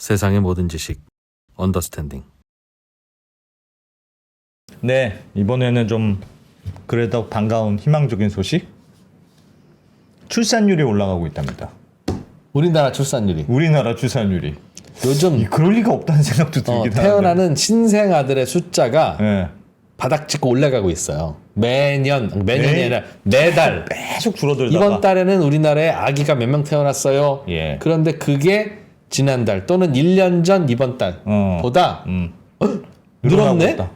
세상의 모든 지식 언더스탠딩. 네, 이번에는 좀 그래도 반가운 희망적인 소식. 출산율이 올라가고 있답니다. 우리나라 출산율이 우리나라 출산율이. 요즘 그럴 리가 없다는 생각도 들긴 하는데. 태어나는 신생 아들의 숫자가 네. 바닥 찍고 올라가고 있어요. 매년이 아니라 매달 계속 줄어들다가 이번 달에는 우리나라에 아기가 몇 명 태어났어요. 예. 그런데 그게 지난달 또는 1년 전 이번 달보다 늘었네? 있다.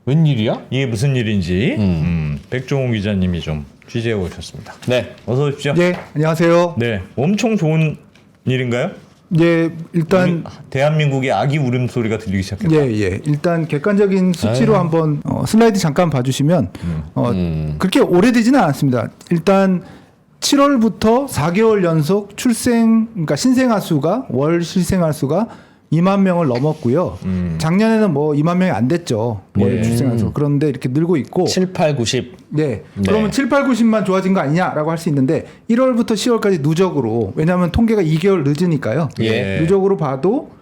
웬일이야? 이게 무슨 일인지 백종훈 기자님이 좀 취재해 오셨습니다. 네. 어서 오십시오. 네, 안녕하세요. 네, 엄청 좋은 일인가요? 예, 일단 대한민국의 아기 울음소리가 들리기 시작했다. 예. 일단 객관적인 수치로 한번 슬라이드 잠깐 봐주시면 그렇게 오래되지는 않았습니다. 일단 7월부터 4개월 연속 그러니까 신생아 수가 월 실생아 수가 2만 명을 넘었고요. 작년에는 뭐 2만 명이 안 됐죠. 월 출생아 수. 그런데 이렇게 늘고 있고 7, 8, 90. 네. 그러면 7, 8, 90만 좋아진 거 아니냐라고 할 수 있는데 1월부터 10월까지 누적으로 왜냐하면 통계가 2개월 늦으니까요. 예. 누적으로 봐도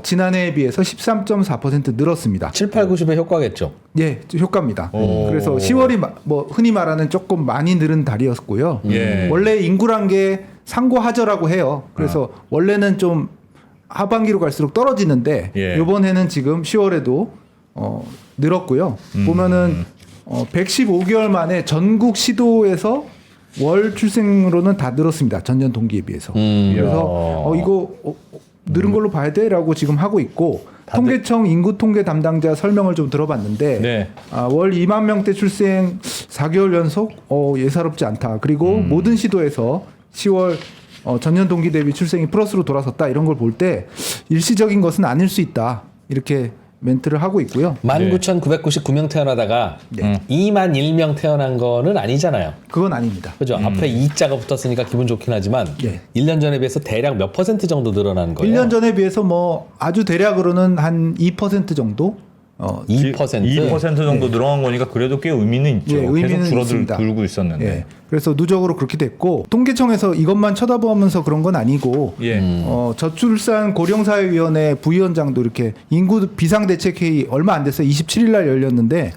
지난해에 비해서 13.4% 늘었습니다. 7, 8, 90의 효과겠죠. 예, 효과입니다. 오. 그래서 10월이 뭐 흔히 말하는 조금 많이 늘은 달이었고요. 예. 원래 인구란 게 상고하저라고 해요. 그래서 원래는 좀 하반기로 갈수록 떨어지는데 예. 이번에는 지금 10월에도 늘었고요. 보면은 115개월 만에 전국 시도에서 월 출생으로는 다 늘었습니다. 전년 동기에 비해서. 그래서 이거 늘은 걸로 봐야 돼라고 지금 하고 있고 통계청 인구통계 담당자 설명을 좀 들어봤는데 네. 월 2만 명대 출생 4개월 연속 예사롭지 않다. 그리고 모든 시도에서 10월 전년 동기 대비 출생이 플러스로 돌아섰다 이런 걸 볼 때 일시적인 것은 아닐 수 있다 이렇게 멘트를 하고 있고요. 19,999명 태어나다가 2만 1명 태어난 거는 아니잖아요. 그건 아닙니다. 그죠? 앞에 2자가 붙었으니까 기분 좋긴 하지만 예. 1년 전에 비해서 대략 몇 퍼센트 정도 늘어난 거예요? 1년 전에 비해서 뭐 아주 대략으로는 한 2% 정도 2%? 2% 정도 늘어난 거니까 그래도 꽤 의미는 있죠. 예, 의미는 계속 있습니다. 줄고 있었는데. 예. 그래서 누적으로 그렇게 됐고 통계청에서 이것만 쳐다보면서 그런 건 아니고 예. 저출산 고령사회위원회 부위원장도 이렇게 인구 비상대책회의 얼마 안 됐어요. 27일 날 열렸는데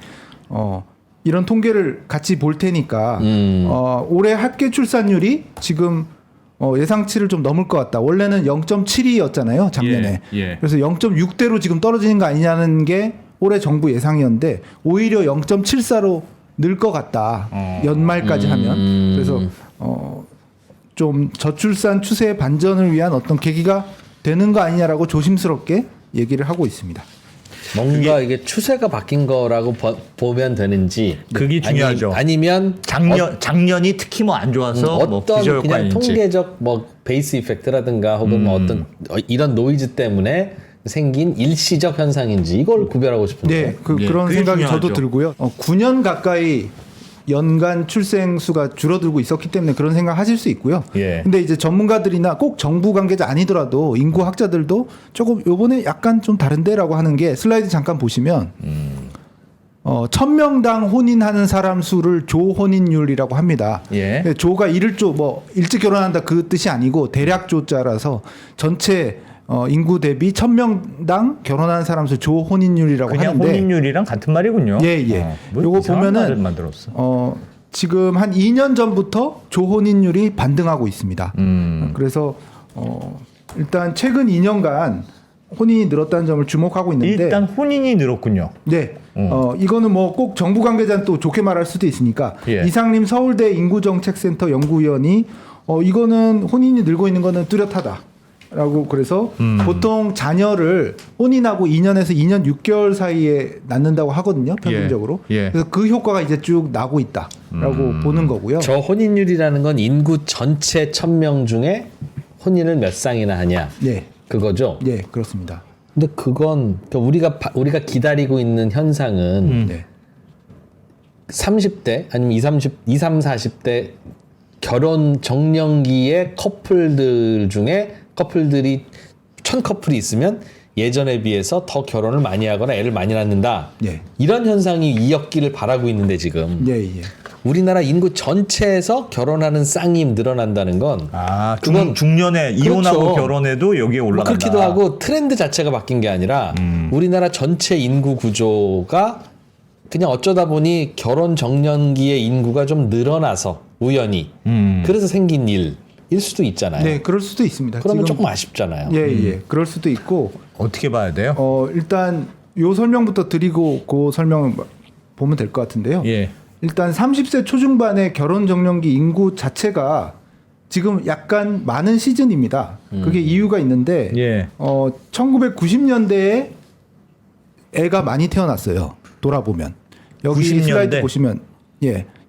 이런 통계를 같이 볼 테니까 올해 합계 출산율이 지금 예상치를 좀 넘을 것 같다. 원래는 0.72였잖아요. 작년에. 예. 그래서 0.6대로 지금 떨어지는 거 아니냐는 게 올해 정부 예상이었는데 오히려 0.74로 늘 것 같다. 연말까지 하면. 그래서 좀 저출산 추세 반전을 위한 어떤 계기가 되는 거 아니냐라고 조심스럽게 얘기를 하고 있습니다. 뭔가 이게 추세가 바뀐 거라고 보면 되는지 그게 중요하죠. 아니면 작년이 특히 뭐 안 좋아서 뭐 어떤 그냥 기저효과인지. 통계적 뭐 베이스 이펙트라든가 혹은 뭐 어떤 이런 노이즈 때문에 생긴 일시적 현상인지 이걸 구별하고 싶은데. 네, 그런 그게 생각이 중요하죠. 저도 들고요. 9년 가까이 연간 출생 수가 줄어들고 있었기 때문에 그런 생각 하실 수 있고요. 예. 근데 이제 전문가들이나 꼭 정부 관계자 아니더라도 인구 학자들도 조금 요번에 약간 좀 다른데라고 하는 게 슬라이드 잠깐 보시면 1000명당 혼인하는 사람 수를 조혼인율이라고 합니다. 예. 근데 조가 일조 뭐 일찍 결혼한다 그 뜻이 아니고 대략 조자라서 전체 인구 대비 1000명당 결혼하는 사람 수 조혼인율이라고 그냥 하는데 혼인율이랑 같은 말이군요. 예. 뭐 요거 이상한 말을 보면은 만들었어. 지금 한 2년 전부터 조혼인율이 반등하고 있습니다. 그래서 일단 최근 2년간 혼인이 늘었다는 점을 주목하고 있는데 일단 혼인이 늘었군요. 네. 이거는 뭐 꼭 정부 관계자는 또 좋게 말할 수도 있으니까 예. 이상림 서울대 인구정책센터 연구위원이 이거는 혼인이 늘고 있는 거는 뚜렷하다. 라고 그래서 보통 자녀를 혼인하고 2년에서 2년 6개월 사이에 낳는다고 하거든요. 평균적으로. 예. 그래서 그 효과가 이제 쭉 나고 있다라고 보는 거고요. 저 혼인율이라는 건 인구 전체 1000명 중에 혼인을 몇 쌍이나 하냐. 네. 그거죠. 네, 그렇습니다. 근데 그건 그러니까 우리가 기다리고 있는 현상은 네. 30대 아니면 20, 40대 결혼 정년기의 커플들 중에 커플들이 1000커플이 있으면 예전에 비해서 더 결혼을 많이 하거나 애를 많이 낳는다. 예. 이런 현상이 이었기를 바라고 있는데 지금. 예. 우리나라 인구 전체에서 결혼하는 쌍이 늘어난다는 건 그건 중년에 이혼하고 그렇죠. 결혼해도 여기에 뭐 올라간다. 그렇기도 하고 트렌드 자체가 바뀐 게 아니라 우리나라 전체 인구 구조가 그냥 어쩌다 보니 결혼 정년기의 인구가 좀 늘어나서 우연히 그래서 생긴 일일 수도 있잖아요. 네, 그럴 수도 있습니다. 그러면 지금- 조금 아쉽잖아요. 예. 그럴 수도 있고 어떻게 봐야 돼요? 일단 요 설명부터 드리고 그 설명을 보면 될 것 같은데요. 예. 일단 30세 초중반의 결혼 정년기 인구 자체가 지금 약간 많은 시즌입니다. 그게 이유가 있는데 예. 1990년대에 애가 많이 태어났어요. 돌아보면 여기 90년대? 슬라이드 보시면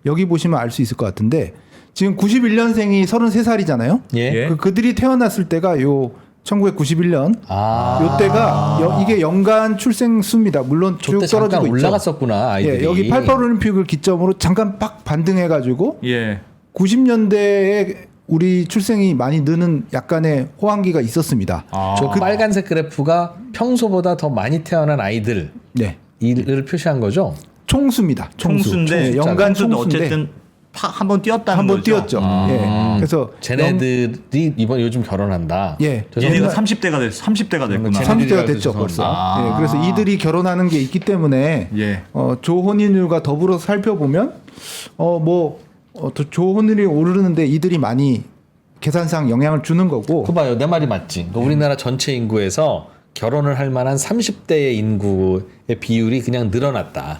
여기 보시면 알 수 있을 것 같은데 지금 91년생이 33살이잖아요. 예. 예. 그들이 태어났을 때가 요 1991년 아. 요때가 이게 연간 출생 수입니다. 물론 쭉 저때 잠깐 떨어지고 있죠. 올라갔었구나 아이들이. 예, 여기 88 올림픽을 기점으로 잠깐 빡 반등해가지고 예. 90년대에 우리 출생이 많이 느는 약간의 호황기가 있었습니다. 저 빨간색 그래프가 평소보다 더 많이 태어난 아이들 네, 이를 표시한 거죠. 총수입니다. 총수인데 네, 연간 총수도 총수인데 어쨌든 한번 뛰었다는 한번 거죠. 뛰었죠. 예, 그래서 쟤네들이 이번 요즘 결혼한다. 예. 얘네가 옛날- 30대가 됐어. 30대가 됐구나. 쟤네- 30대가 됐죠 죄송합니다. 벌써. 예, 그래서 이들이 결혼하는 게 있기 때문에 예. 조혼인율과 더불어 살펴보면 조혼율이 오르는데 이들이 많이 계산상 영향을 주는 거고. 그 봐요, 내 말이 맞지. 그러니까 우리나라 전체 인구에서 결혼을 할 만한 30대의 인구의 비율이 그냥 늘어났다.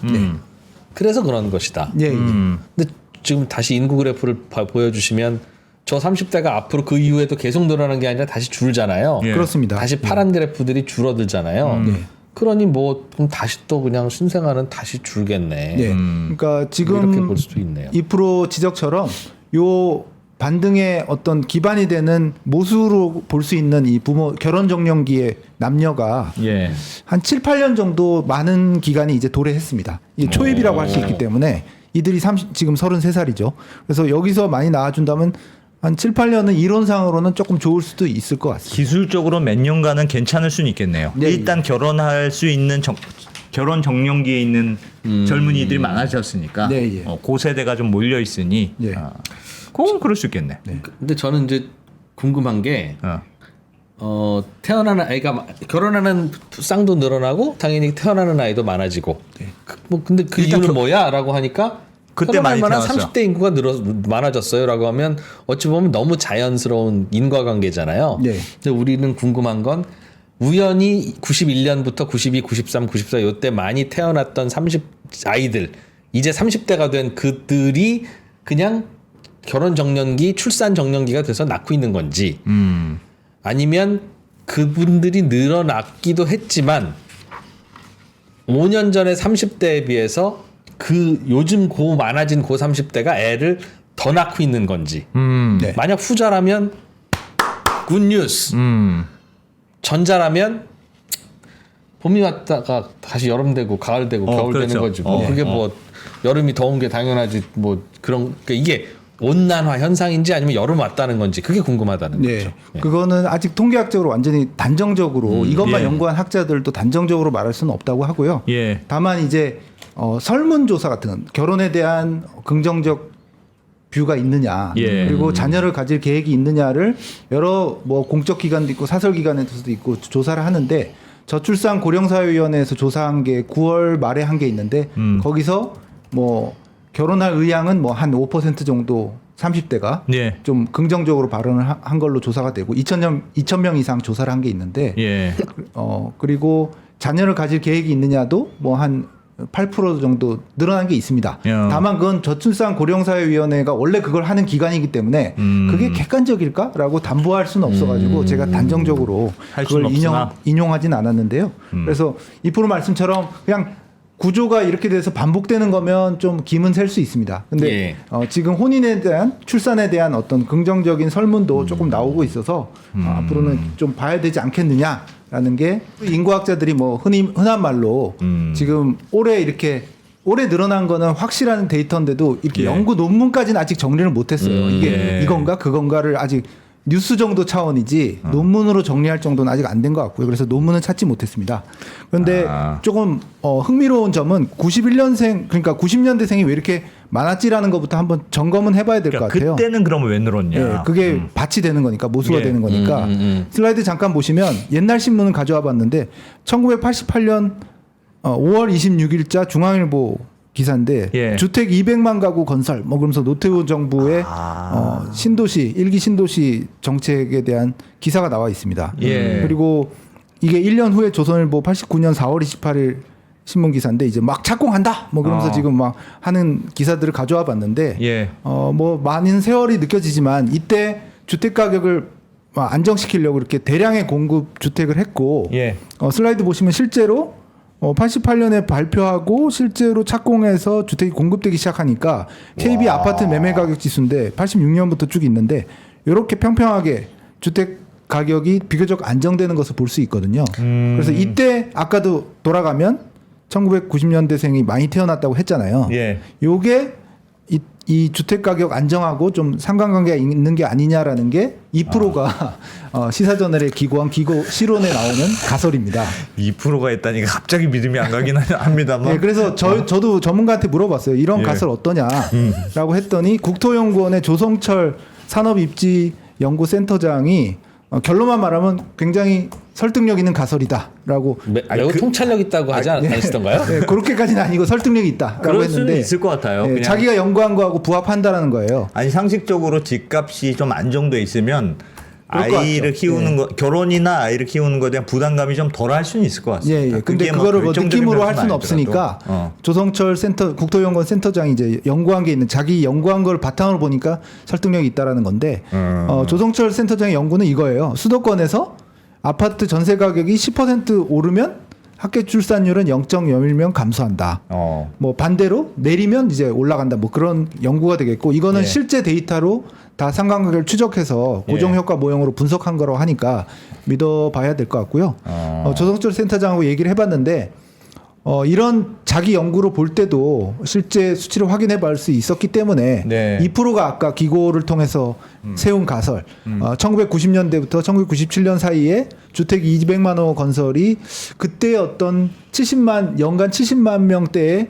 그래서 그런 것이다. 예, 예. 근데 지금 다시 인구 그래프를 보여주시면 저 30대가 앞으로 그 이후에도 계속 늘어나는 게 아니라 다시 줄잖아요. 예. 그렇습니다. 다시 파란 그래프들이 줄어들잖아요. 네. 그러니 뭐 그럼 다시 또 그냥 신생아는 다시 줄겠네. 예. 그러니까 지금 이렇게 볼 수도 있네요. 2% 지적처럼 요 반등의 어떤 기반이 되는 모수로 볼 수 있는 이 부모 결혼 정년기의 남녀가 예. 한 7, 8년 정도 많은 기간이 이제 도래했습니다. 이 초입이라고 할 수 있기 때문에 이들이 지금 33살이죠. 그래서 여기서 많이 나와준다면 한 7, 8년은 이론상으로는 조금 좋을 수도 있을 것 같습니다. 기술적으로 몇 년간은 괜찮을 수는 있겠네요. 네. 일단 결혼할 수 있는 결혼 정년기에 있는 젊은이들이 많아졌으니까 네, 예. 그 세대가 좀 몰려 있으니 예. 그건 그럴 수 있겠네. 근데 저는 이제 궁금한 게 어. 태어나는 아이가 결혼하는 쌍도 늘어나고 당연히 태어나는 아이도 많아지고. 근데 그 일단 이유는 뭐야?라고 하니까 그때 결혼할 많이 만한 태어났어요. 30대 인구가 많아졌어요라고 하면 어찌 보면 너무 자연스러운 인과관계잖아요. 네. 근데 우리는 궁금한 건 우연히 91년부터 92, 93, 94 요때 많이 태어났던 30 아이들 이제 30대가 된 그들이 그냥 결혼 정년기, 출산 정년기가 돼서 낳고 있는 건지 아니면 그분들이 늘어났기도 했지만 5년 전에 30대에 비해서 그 요즘 많아진 30대가 애를 더 낳고 있는 건지. 네. 만약 후자라면 굿뉴스. 전자라면 봄이 왔다가 다시 여름 되고 가을 되고 겨울 그렇죠. 되는 거지. 뭐 그게 뭐 여름이 더운 게 당연하지. 뭐 그런 그러니까 이게 온난화 현상인지 아니면 여름 왔다는 건지 그게 궁금하다는 네. 거죠. 그거는 아직 통계학적으로 완전히 단정적으로 이것만 예. 연구한 학자들도 단정적으로 말할 수는 없다고 하고요. 예. 다만 이제 설문조사 같은 결혼에 대한 긍정적 뷰가 있느냐 예. 그리고 자녀를 가질 계획이 있느냐를 여러 뭐 공적 기관도 있고 사설 기관에서도 있고 조사를 하는데 저출산 고령사회위원회에서 조사한 게 9월 말에 한 게 있는데 거기서 뭐 결혼할 의향은 뭐 한 5% 정도 30대가 예. 좀 긍정적으로 발언을 한 걸로 조사가 되고 2,000명 이상 조사를 한 게 있는데 예. 그리고 자녀를 가질 계획이 있느냐도 뭐 한 8% 정도 늘어난 게 있습니다. 야. 다만 그건 저출산 고령사회위원회가 원래 그걸 하는 기관이기 때문에 그게 객관적일까라고 담보할 수는 없어가지고 제가 단정적으로 할 그걸 수는 없으나. 인용하진 않았는데요. 그래서 2% 말씀처럼 그냥 구조가 이렇게 돼서 반복되는 거면 좀 김은 셀 수 있습니다. 근데 예. 지금 혼인에 대한 출산에 대한 어떤 긍정적인 설문도 조금 나오고 있어서 앞으로는 좀 봐야 되지 않겠느냐라는 게 인구학자들이 뭐 흔한 말로 지금 올해 늘어난 거는 확실한 데이터인데도 이렇게 예. 연구 논문까지는 아직 정리를 못했어요. 이게 이건가 그건가를 아직 뉴스 정도 차원이지 논문으로 정리할 정도는 아직 안 된 것 같고요. 그래서 논문은 찾지 못했습니다. 그런데 조금 흥미로운 점은 91년생 그러니까 90년대생이 왜 이렇게 많았지라는 것부터 한번 점검은 해봐야 될 것 그러니까 같아요. 그때는 그러면 왜 늘었냐? 예, 그게 밭이 되는 거니까 모수가 예. 되는 거니까 슬라이드 잠깐 보시면 옛날 신문을 가져와 봤는데 1988년 5월 26일자 중앙일보 기사인데 예. 주택 200만 가구 건설 뭐 그러면서 노태우 정부의 신도시 일기 신도시 정책에 대한 기사가 나와 있습니다. 예. 그리고 이게 1년 후에 조선일보 89년 4월 28일 신문 기사인데 이제 막 착공한다 뭐 그러면서 지금 막 하는 기사들을 가져와 봤는데 예. 뭐 많은 세월이 느껴지지만 이때 주택 가격을 안정시키려고 이렇게 대량의 공급 주택을 했고 예. 슬라이드 보시면 실제로 88년에 발표하고 실제로 착공해서 주택이 공급되기 시작하니까 KB 아파트 매매 가격 지수인데 86년부터 쭉 있는데 이렇게 평평하게 주택 가격이 비교적 안정되는 것을 볼 수 있거든요. 그래서 이때 아까도 돌아가면 1990년대생이 많이 태어났다고 했잖아요. 예. 요게 이 주택 가격 안정하고 좀 상관관계가 있는 게 아니냐라는 게 2%가 시사저널에 기고한 기고 실론에 나오는 가설입니다. 2%가 했다니까 갑자기 믿음이 안 가긴 합니다만. 네, 그래서 저도 전문가한테 물어봤어요. 이런 예. 가설 어떠냐라고 했더니 국토연구원의 조성철 산업입지연구센터장이 결론만 말하면 굉장히 설득력 있는 가설이다라고. 매우 통찰력 있다고 하지 않으시던가요? 네, 그렇게까지는 아니고 설득력이 있다라고 그럴 했는데 수는 있을 것 같아요. 네, 그냥. 자기가 연구한 거하고 부합한다라는 거예요. 아니 상식적으로 집값이 좀 안정돼 있으면 그럴 것 아이를 같죠. 키우는 거 결혼이나 아이를 키우는 거에 대한 부담감이 좀 덜할 수는 있을 것 같습니다. 예, 예. 근데 그게 그거를 뭐 결정적인 느낌으로 할 변수는 수는 아니더라도. 없으니까 조성철 국토연구원 센터장이 이제 연구한 게 있는 자기 연구한 걸 바탕으로 보니까 설득력이 있다라는 건데 조성철 센터장의 연구는 이거예요. 수도권에서 아파트 전세 가격이 10% 오르면 합계 출산율은 0.01명 감소한다. 뭐 반대로 내리면 이제 올라간다. 뭐 그런 연구가 되겠고 이거는 예. 실제 데이터로 다 상관관계를 추적해서 고정 효과 모형으로 분석한 거라고 하니까 믿어봐야 될 것 같고요. 조성철 센터장하고 얘기를 해봤는데 이런 자기 연구로 볼 때도 실제 수치를 확인해 볼 수 있었기 때문에 네. 2%가 아까 기고를 통해서 세운 가설 1990년대부터 1997년 사이에 주택 200만 호 건설이 그때 어떤 연간 70만 명대의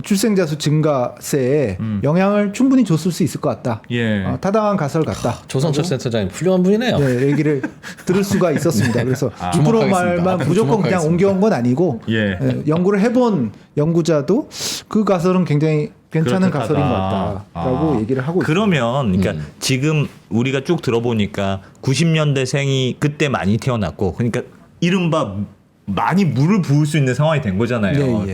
출생자 수 증가세에 영향을 충분히 줬을 수 있을 것 같다. 예. 타당한 가설 같다. 조성철 센터장님 훌륭한 분이네요. 네, 얘기를 들을 수가 있었습니다. 그래서 2% 주목하겠습니다. 말만 앞으로 무조건 그냥 주목하겠습니다. 옮겨온 건 아니고 예. 연구를 해본 연구자도 그 가설은 굉장히 괜찮은 그렇듯하다. 가설인 것 같다라고 얘기를 하고 있습니다. 그러면 그러니까 지금 우리가 쭉 들어보니까 90년대생이 그때 많이 태어났고 그러니까 이른바 많이 물을 부을 수 있는 상황이 된 거잖아요. 네, 예.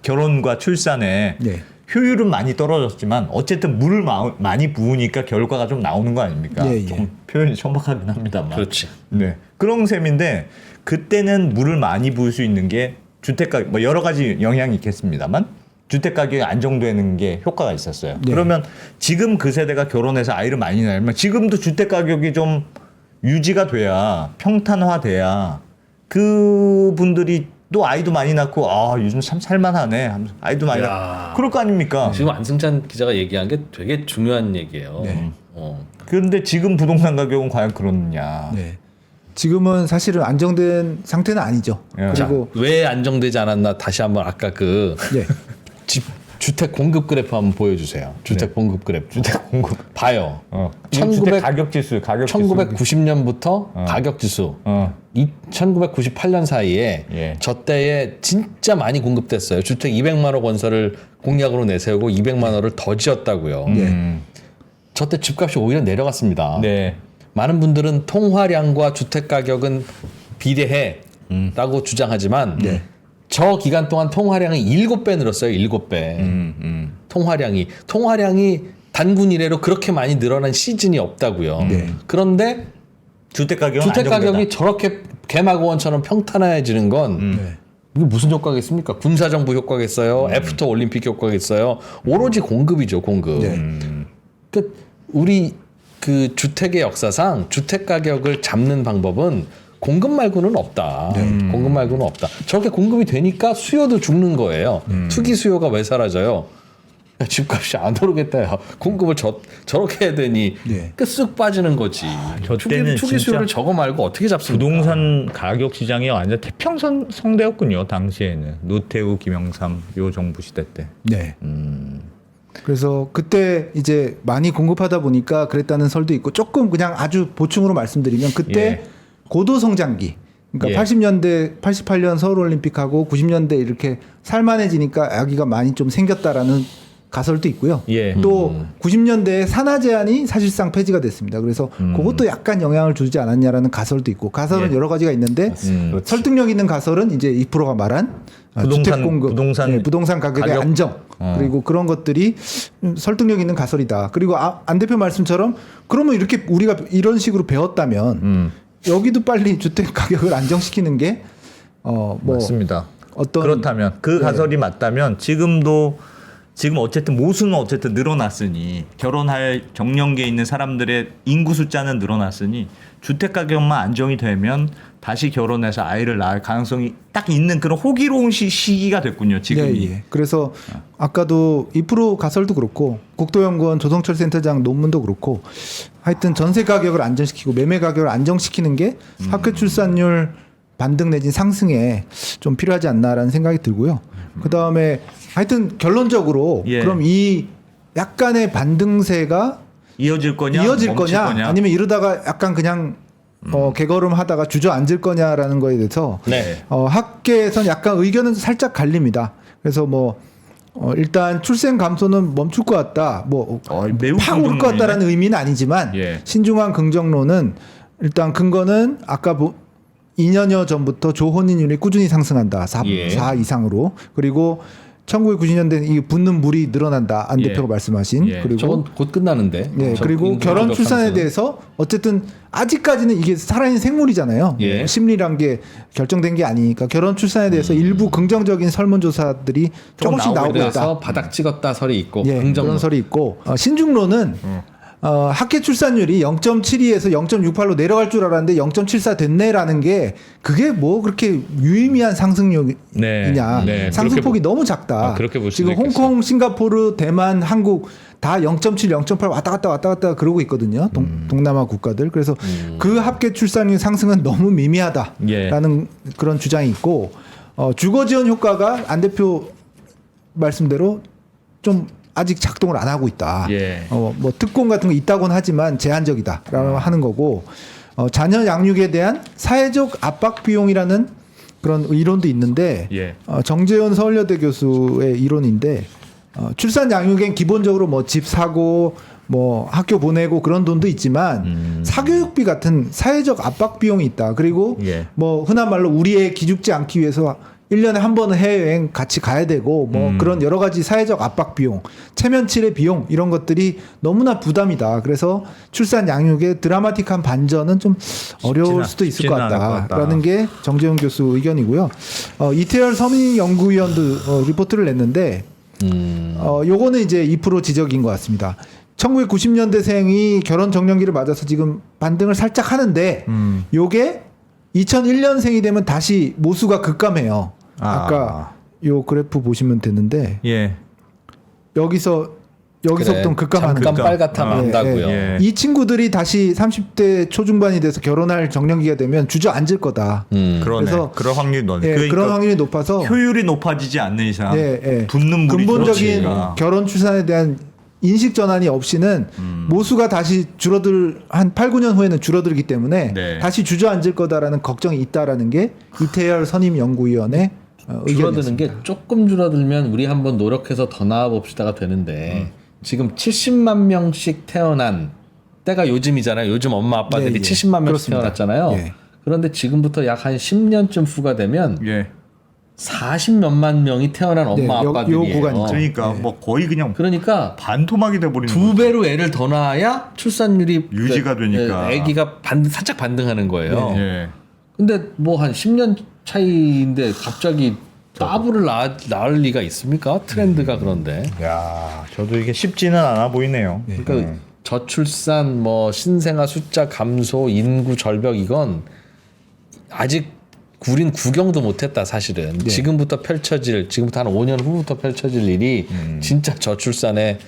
결혼과 출산에 네. 효율은 많이 떨어졌지만 어쨌든 물을 많이 부으니까 결과가 좀 나오는 거 아닙니까? 예, 예. 좀 표현이 천박하긴 합니다만. 그렇지. 네. 그런 셈인데 그때는 물을 많이 부을 수 있는 게 주택가 뭐 여러 가지 영향이 있겠습니다만 주택 가격이 안정되는 게 효과가 있었어요. 네. 그러면 지금 그 세대가 결혼해서 아이를 많이 낳으면 지금도 주택 가격이 좀 유지가 돼야 평탄화돼야 그 분들이 또 아이도 많이 낳고 요즘 참 살만하네 하면서 아이도 많이 낳고 그럴 거 아닙니까? 지금 안승찬 기자가 얘기한 게 되게 중요한 얘기예요. 네. 그런데 지금 부동산 가격은 과연 그렇느냐? 네. 지금은 사실은 안정된 상태는 아니죠. 예. 그리고 왜 안정되지 않았나 다시 한번 아까 그 예. 주택 공급 그래프 한번 보여주세요. 주택 공급 그래프. 주택 공급 봐요. 1900 가격 지수 1990년부터 가격 지수 1998년 사이에 예. 저 때에 진짜 많이 공급됐어요. 주택 200만 호 건설을 공약으로 내세우고 200만 호를 더 지었다고요. 저 때 집값이 오히려 내려갔습니다. 네. 많은 분들은 통화량과 주택 가격은 비례해라고 주장하지만 저 기간 동안 통화량이 7배 늘었어요. 7배. 통화량이 단군 이래로 그렇게 많이 늘어난 시즌이 없다고요. 그런데 주택 가격은 주택 안정되다. 가격이 저렇게 개마고원처럼 평탄해지는 건 이게 무슨 효과겠습니까? 군사정부 효과겠어요? 애프터 올림픽 효과겠어요? 오로지 공급이죠, 공급. 그러니까 우리 그 주택의 역사상 주택 가격을 잡는 방법은 공급 말고는 없다. 공급 말고는 없다. 저렇게 공급이 되니까 수요도 죽는 거예요. 투기 수요가 왜 사라져요? 야, 집값이 안 오르겠다. 야. 공급을 저렇게 해야 되니 예. 쓱 빠지는 거지. 저 때는 초기 수요를 진짜 저거 말고 어떻게 잡습니까? 부동산 가격 시장이 완전 태평성대였군요. 당시에는 노태우, 김영삼 요 정부 시대 때. 네. 그래서 그때 이제 많이 공급하다 보니까 그랬다는 설도 있고 조금 그냥 아주 보충으로 말씀드리면 그때 예. 고도 성장기. 그러니까 예. 80년대, 88년 서울올림픽하고 90년대 이렇게 살만해지니까 아기가 많이 좀 생겼다라는 가설도 있고요. 예. 또 90년대에 산하 제한이 사실상 폐지가 됐습니다. 그래서 그것도 약간 영향을 주지 않았냐라는 가설도 있고 가설은 예. 여러 가지가 있는데 설득력 있는 가설은 이제 2%가 말한 주택 공급, 부동산 가격의 가격? 안정 그리고 그런 것들이 설득력 있는 가설이다. 그리고 안 대표 말씀처럼 그러면 이렇게 우리가 이런 식으로 배웠다면 여기도 빨리 주택 가격을 안정시키는 게 뭐 맞습니다. 어떤 그렇다면 그 가설이 맞다면 지금 어쨌든 모수는 어쨌든 늘어났으니 결혼할 정년기에 있는 사람들의 인구 숫자는 늘어났으니 주택 가격만 안정이 되면 다시 결혼해서 아이를 낳을 가능성이 딱 있는 그런 호기로운 시기가 됐군요. 지금이. 예. 그래서 아까도 2% 가설도 그렇고 국토연구원 조성철 센터장 논문도 그렇고 하여튼 전세 가격을 안정시키고 매매 가격을 안정시키는 게 학교 출산율 반등 내진 상승에 좀 필요하지 않나라는 생각이 들고요. 그 다음에 하여튼 결론적으로 예. 그럼 이 약간의 반등세가 이어질 거냐 이어질 멈출 거냐 아니면 이러다가 약간 그냥 개걸음하다가 주저앉을 거냐라는 거에 대해서 네. 학계에서는 약간 의견은 살짝 갈립니다. 그래서 뭐 일단 출생 감소는 멈출 것 같다. 뭐 매우 팍 오를 것 같다라는 의미는 아니지만 예. 신중한 긍정론은 일단 근거는 아까 2년여 전부터 조혼인율이 꾸준히 상승한다. 4 예. 이상으로. 그리고 1990년대 이 붙는 물이 늘어난다. 안 예. 대표가 말씀하신. 예. 그리고 저건 곧 끝나는데. 예, 저 그리고 인구 결혼 가격 출산에 상승은. 대해서 어쨌든 아직까지는 이게 살아있는 생물이잖아요. 예. 심리란 게 결정된 게 아니니까 결혼 출산에 대해서 일부 긍정적인 설문조사들이 조금씩 나오고 그래서 있다. 바닥 찍었다 설이 있고 예, 긍정 그런 설이 있고 신중론은 학계 출산율이 0.72에서 0.68로 내려갈 줄 알았는데 0.74 됐네라는 게 그게 뭐 그렇게 유의미한 상승력이냐 네, 상승폭이 너무 작다. 그렇게 볼 수도 지금 있겠어요. 홍콩, 싱가포르, 대만, 한국 다 0.7, 0.8 왔다 갔다 그러고 있거든요. 동남아 국가들. 그래서 그 합계 출산율 상승은 너무 미미하다라는 그런 주장이 있고 주거 지원 효과가 안 대표 말씀대로 좀 아직 작동을 안 하고 있다. 예. 뭐 특공 같은 거 있다고는 하지만 제한적이다라고 하는 거고 자녀 양육에 대한 사회적 압박 비용이라는 그런 이론도 있는데 예. 정재현 서울여대 교수의 이론인데 출산 양육엔 기본적으로 뭐 집 사고 뭐 학교 보내고 그런 돈도 있지만 사교육비 같은 사회적 압박 비용이 있다. 그리고 예. 뭐 흔한 말로 우리 애 기죽지 않기 위해서 1년에 한 번은 해외여행 같이 가야 되고 뭐 그런 여러 가지 사회적 압박 비용, 체면치레 비용 이런 것들이 너무나 부담이다. 그래서 출산 양육의 드라마틱한 반전은 좀 어려울 수도 있을 것 쉽지는 않을 것 같다. 같다라는 게 정재훈 교수 의견이고요. 이태열 서민연구위원도 리포트를 냈는데 요거는 이제 2% 지적인 것 같습니다. 1990년대생이 결혼 정년기를 맞아서 지금 반등을 살짝 하는데 요게 2001년생이 되면 다시 모수가 급감해요. 아까 요 그래프 보시면 되는데 예. 여기서부터 급감하는 잠깐 거죠. 빨갛다 만다고요. 예. 이 친구들이 다시 30대 초중반이 돼서 결혼할 정년기가 되면 주저앉을 거다. 그러네. 그래서 그럴 확률이 높네. 예, 그러니까 그런 확률이 높아서 효율이 높아지지 않는 이상 붙는 물이 근본적인 줄어드니까. 결혼 출산에 대한 인식 전환이 없이는 모수가 다시 한 8, 9년 후에는 줄어들기 때문에 네. 다시 주저앉을 거다라는 걱정이 있다라는 게 이태열 선임연구위원의 줄어드는 의견이었습니다. 게 조금 줄어들면 우리 한번 노력해서 더 나아 봅시다가 되는데 지금 70만 명씩 태어난 때가 요즘이잖아요. 요즘 엄마 아빠들이 예, 예. 70만 명씩 그렇습니다. 태어났잖아요. 예. 그런데 지금부터 약 한 10년쯤 후가 되면 예. 40몇만 명이 태어난 엄마 네, 아빠들이에요. 요 구간이죠. 그러니까 뭐 거의 그냥 그러니까 반토막이 돼 버리는 두 배로 애를 더 낳아야 출산율이 유지가 되니까. 아기가 살짝 반등하는 거예요. 예. 근데 뭐 한 10년 차이인데 갑자기 더블을 낳을 리가 있습니까? 트렌드가 그런데. 야, 저도 이게 쉽지는 않아 보이네요. 그러니까 저출산, 뭐 신생아 숫자 감소, 인구 절벽 이건 아직 우린 구경도 못했다 사실은. 지금부터 한 5년 후부터 펼쳐질 일이 진짜 저출산의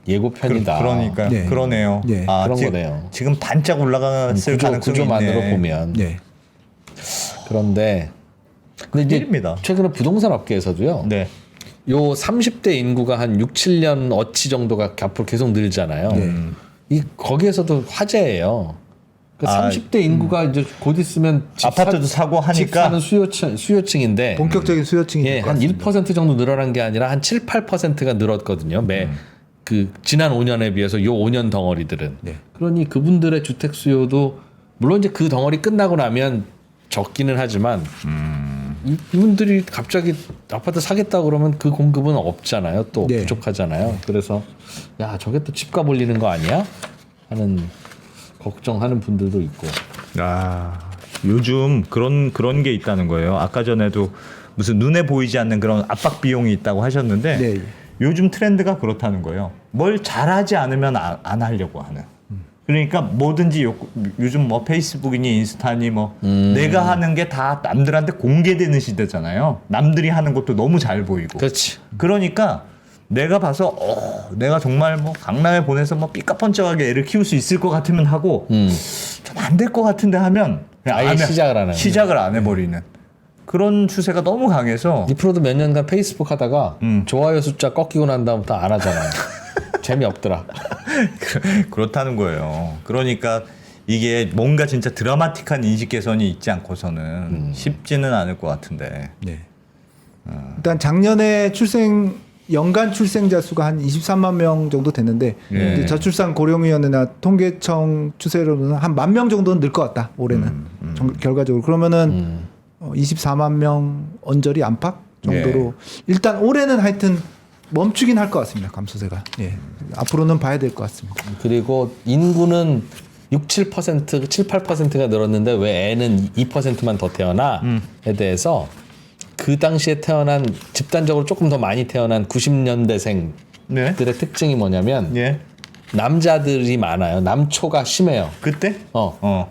예고편이다. 그러니까 네. 그러네요. 네. 그런 거네요. 지금 반짝 올라갔을 가능성이 구조만으로 있네. 보면. 네. 그런데 근데 이제 큰일입니다. 최근에 부동산 업계에서도요. 네. 요 30대 인구가 한 6, 7년 어치 정도가 앞으로 계속 늘잖아요. 이 거기에서도 화제예요. 그 30대 인구가 이제 곧 있으면 아파트도 사고 집 하니까 사는 수요층인데 본격적인 수요층이 예, 한 1% 정도 늘어난 게 아니라 한 7, 8%가 늘었거든요. 그 지난 5년에 비해서 요 5년 덩어리들은. 네. 그러니 그분들의 주택 수요도 물론 이제 그 덩어리 끝나고 나면 적기는 하지만 이분들이 갑자기 아파트 사겠다 그러면 그 공급은 없잖아요. 또 네. 부족하잖아요. 그래서 야 저게 또 집값 올리는 거 아니야? 하는 걱정하는 분들도 있고. 요즘 그런 게 있다는 거예요. 아까 전에도 무슨 눈에 보이지 않는 그런 압박 비용이 있다고 하셨는데 네. 요즘 트렌드가 그렇다는 거예요. 뭘 잘하지 않으면 안 하려고 하는. 그러니까 뭐든지 요즘 뭐 페이스북이니 인스타니 뭐 내가 하는 게 다 남들한테 공개되는 시대잖아요. 남들이 하는 것도 너무 잘 보이고. 그렇지. 그러니까 내가 봐서 내가 정말 뭐 강남에 보내서 뭐 삐까뻔쩍하게 애를 키울 수 있을 것 같으면 하고 좀 안 될 것 같은데 하면 그냥 아예 안 해- 시작을 안 하는. 시작을 안 해버리는 그런 추세가 너무 강해서 이 프로도 몇 년간 페이스북 하다가 좋아요 숫자 꺾이고 난 다음부터 안 하잖아요. 재미없더라. 그렇다는 거예요. 그러니까 이게 뭔가 진짜 드라마틱한 인식 개선이 있지 않고서는 쉽지는 않을 것 같은데. 네. 일단 작년에 연간 출생자 수가 한 23만 명 정도 됐는데 네. 이제 저출산 고령위원회나 통계청 추세로는 한 1만 명 정도는 늘 것 같다. 올해는 결과적으로 그러면은 24만 명 언저리 안팎 정도로 일단 올해는 하여튼 멈추긴 할 것 같습니다. 감소세가. 예. 앞으로는 봐야 될 것 같습니다. 그리고 인구는 6, 7%, 7, 8%가 늘었는데 왜 애는 2%만 더 태어나에 대해서 그 당시에 태어난 집단적으로 조금 더 많이 태어난 90년대생들의 네. 특징이 뭐냐면 예. 남자들이 많아요. 남초가 심해요. 그때?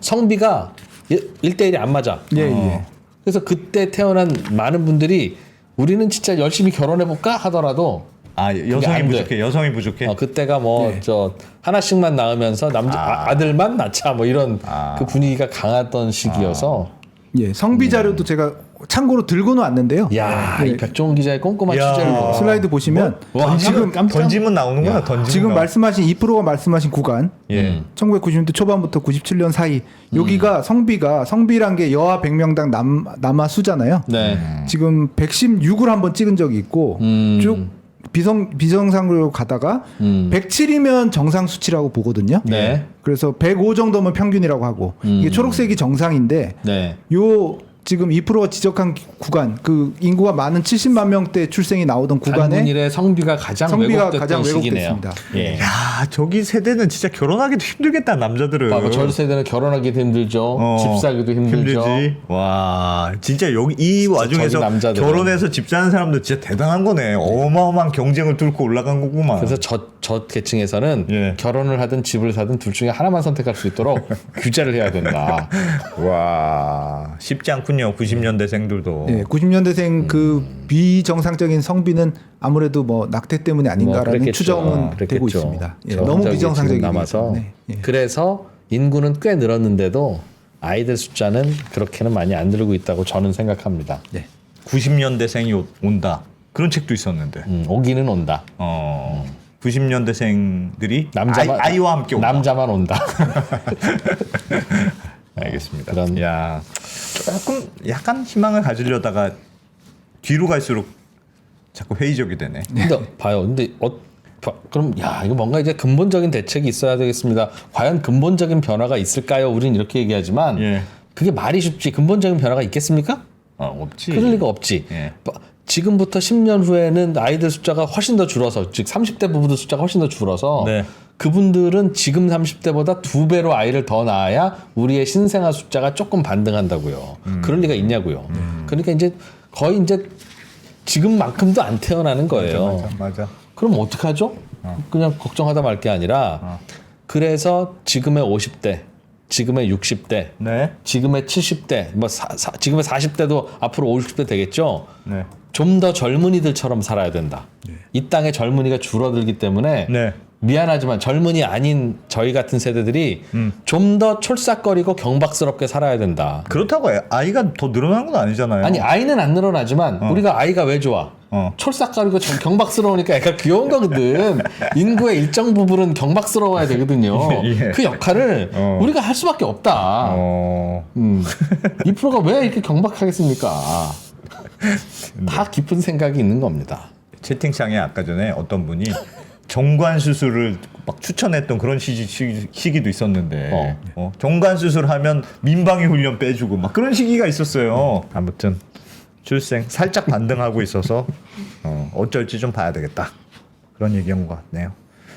성비가 1대1이 안 맞아. 예, 예. 그래서 그때 태어난 많은 분들이 우리는 진짜 열심히 결혼해볼까 하더라도 여성이 안 돼. 부족해. 여성이 부족해. 그때가 뭐 저 하나씩만 낳으면서 아들만 낳자 뭐 이런 그 분위기가 강했던 시기여서 예. 성비 자료도 제가 참고로 들고는 왔는데요. 야, 네. 이 백종원 기자의 꼼꼼한 야. 취재를 봐. 슬라이드 보시면 와, 지금 던지면 나오는구나. 던지면 지금 나오- 말씀하신 2%가 말씀하신 구간 예. 1990년대 초반부터 97년 사이 여기가 성비란 게 여아 100명당 남아 수잖아요. 네. 지금 116을 한번 찍은 적이 있고 쭉 비정상으로 가다가 107이면 정상 수치라고 보거든요. 네. 그래서 105 정도면 평균이라고 하고 이게 초록색이 정상인데 네. 요 지금 2%가 지적한 구간 그 인구가 많은 70만 명대 출생이 나오던 구간에 단군일의 성비가 가장 왜곡됐던 시기네요. 왜곡됐습니다. 예. 야, 저기 세대는 진짜 결혼하기도 힘들겠다, 남자들은. 봐봐, 저 세대는 결혼하기도 힘들죠. 집 사기도 힘들죠. 힘들지. 와, 진짜 여기 이 와중에서 저기 남자들은. 결혼해서 집 사는 사람들 진짜 대단한 거네. 어마어마한 경쟁을 뚫고 올라간 거구만. 그래서 저 계층에서는 예. 결혼을 하든 집을 사든 둘 중에 하나만 선택할 수 있도록 규제를 해야 된다. 와, 쉽지 않군요. 90년대생들도. 네, 90년대생 그 비정상적인 성비는 아무래도 뭐 낙태 때문이 아닌가라는 그랬겠죠. 추정은 되고 그랬겠죠. 있습니다. 예, 저 너무 저기 비정상적이기 지금 남아서 때문에. 예. 그래서 인구는 꽤 늘었는데도 아이들 숫자는 그렇게는 많이 안 늘고 있다고 저는 생각합니다. 네. 90년대생이 온다. 그런 책도 있었는데. 오기는 온다. 90년대생들이 남자만 아이와 함께 온다. 남자만 온다. 알겠습니다. 그런 야, 조금 약간 희망을 가지려다가 뒤로 갈수록 자꾸 회의적이 되네. 근데 봐요. 근데 그럼 이거 뭔가 이제 근본적인 대책이 있어야 되겠습니다. 과연 근본적인 변화가 있을까요? 우리는 이렇게 얘기하지만 예. 그게 말이 쉽지 근본적인 변화가 있겠습니까? 없지. 그럴 리가 없지. 예. 지금부터 10년 후에는 아이들 숫자가 훨씬 더 줄어서 즉 30대 부부들 숫자가 훨씬 더 줄어서 네. 그분들은 지금 30대보다 2배로 아이를 더 낳아야 우리의 신생아 숫자가 조금 반등한다고요. 그럴 리가 있냐고요. 그러니까 이제 거의 이제 지금만큼도 안 태어나는 거예요. 맞아. 그럼 어떡하죠? 그냥 걱정하다 말 게 아니라 그래서 지금의 50대, 지금의 60대, 네. 지금의 70대, 뭐 지금의 40대도 앞으로 50대 되겠죠. 네. 좀 더 젊은이들처럼 살아야 된다. 이 땅의 젊은이가 줄어들기 때문에 네. 미안하지만 젊은이 아닌 저희 같은 세대들이 좀 더 촐싹거리고 경박스럽게 살아야 된다. 그렇다고 아이가 더 늘어난 건 아니잖아요. 아니 아이는 안 늘어나지만 우리가 아이가 왜 좋아? 촐싹거리고 경박스러우니까 애가 귀여운 거거든. 인구의 일정 부분은 경박스러워야 되거든요. 예. 그 역할을 우리가 할 수밖에 없다. 2%가 왜 이렇게 경박하겠습니까? 다 깊은 생각이 있는 겁니다. 채팅창에 아까 전에 어떤 분이 정관 수술을 막 추천했던 그런 시기도 있었는데 정관 수술하면 민방위 훈련 빼주고 막 그런 시기가 있었어요. 아무튼 출생 살짝 반등하고 있어서 어쩔지 좀 봐야 되겠다. 그런 얘기인 것 같네요.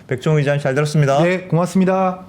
백종원 기자님 잘 들었습니다. 네, 고맙습니다.